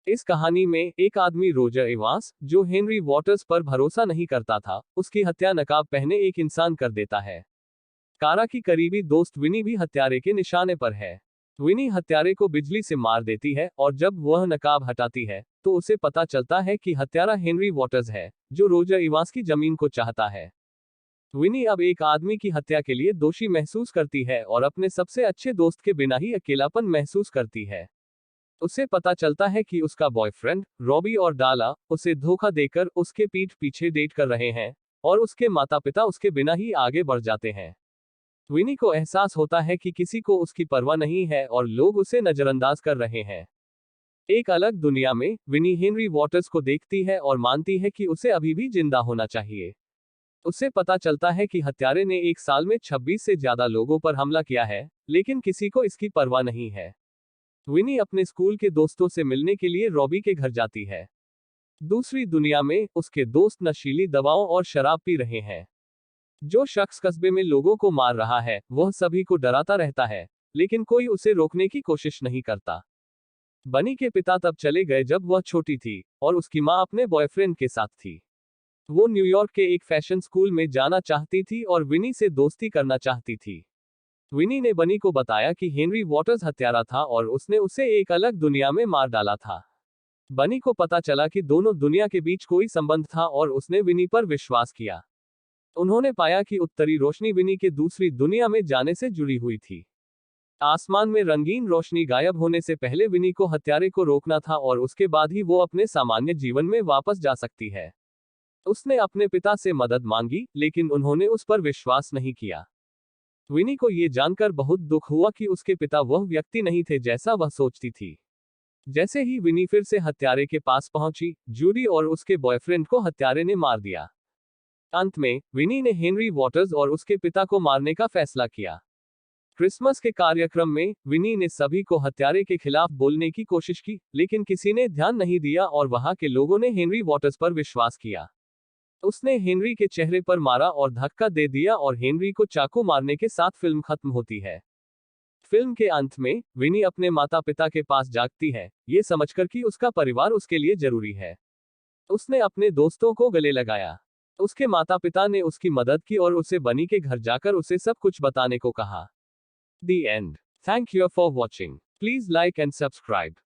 इस कहानी में एक आदमी रोजर एवांस, जो हेनरी वॉटर्स पर भरोसा नहीं करता था, उसकी हत्या नकाब पहने एक इंसान कर देता है। कारा की करीबी दोस्त विनी भी हत्यारे के निशाने पर है। विनी हत्यारे को बिजली से मार देती है और जब वह नकाब हटाती है तो उसे पता चलता है कि हत्यारा हेनरी वॉटर्स है, जो रोजर इवांस की जमीन को चाहता है। विनी अब एक आदमी की हत्या के लिए दोषी महसूस करती है और अपने सबसे अच्छे दोस्त के बिना ही अकेलापन महसूस करती है। उसे पता चलता है कि उसका बॉयफ्रेंड रॉबी और डाला उसे धोखा देकर उसके पीठ पीछे डेट कर रहे हैं और उसके माता पिता उसके बिना ही आगे बढ़ जाते हैं। विनी को एहसास होता है कि किसी को उसकी परवाह नहीं है और लोग उसे नजरअंदाज कर रहे हैं। एक अलग दुनिया में विनी हेनरी वॉटर्स को देखती है और मानती है कि उसे अभी भी जिंदा होना चाहिए। उसे पता चलता है कि हत्यारे ने एक साल में 26 से ज्यादा लोगों पर हमला किया है, लेकिन किसी को इसकी परवाह नहीं है। विनी अपने स्कूल के दोस्तों से मिलने के लिए रॉबी के घर जाती है। दूसरी दुनिया में उसके दोस्त नशीली दवाओं और शराब पी रहे हैं। जो शख्स कस्बे में लोगों को मार रहा है वह सभी को डराता रहता है, लेकिन कोई उसे रोकने की कोशिश नहीं करता। बनी के पिता तब चले गए जब वह छोटी थी और उसकी मां अपने बॉयफ्रेंड के साथ थी। वो न्यूयॉर्क के एक फैशन स्कूल में जाना चाहती थी और विनी से दोस्ती करना चाहती थी। विनी ने बनी को बताया कि हेनरी वॉटर्स हत्यारा था और उसने उसे एक अलग दुनिया में मार डाला था। बनी को पता चला कि दोनों दुनिया के बीच कोई संबंध था और उसने विनी पर विश्वास किया। उन्होंने पाया कि उत्तरी रोशनी विनी के दूसरी दुनिया में जाने से जुड़ी हुई थी। आसमान में रंगीन रोशनी गायब होने से पहले विनी को हत्यारे को रोकना था और उसके बाद ही वो अपने सामान्य जीवन में वापस जा सकती है। उसने अपने पिता से मदद मांगी, लेकिन उन्होंने उस पर विश्वास नहीं किया। विनी को ये जानकर बहुत दुख हुआ कि उसके पिता वह व्यक्ति नहीं थे जैसा वह सोचती थी। जैसे ही विनी फिर से हत्यारे के पास पहुंची, जूडी और उसके बॉयफ्रेंड को हत्यारे ने मार दिया। अंत में विनी ने हेनरी वॉटर्स और उसके पिता को मारने का फैसला किया। क्रिसमस के कार्यक्रम में विनी ने सभी को हत्यारे के खिलाफ बोलने की कोशिश की, लेकिन किसी ने ध्यान नहीं दिया और वहां के लोगों ने हेनरी वॉटर्स पर विश्वास किया। उसने हेनरी के चेहरे पर मारा और धक्का दे दिया और हेनरी को चाकू मारने के साथ फिल्म खत्म होती है। फिल्म के अंत में विनी अपने माता पिता के पास जागती है, ये समझकर कि उसका परिवार उसके लिए जरूरी है। उसने अपने दोस्तों को गले लगाया। उसके माता पिता ने उसकी मदद की और उसे बनी के घर जाकर उसे सब कुछ बताने को कहा। The end. Thank you for watching. Please like and subscribe.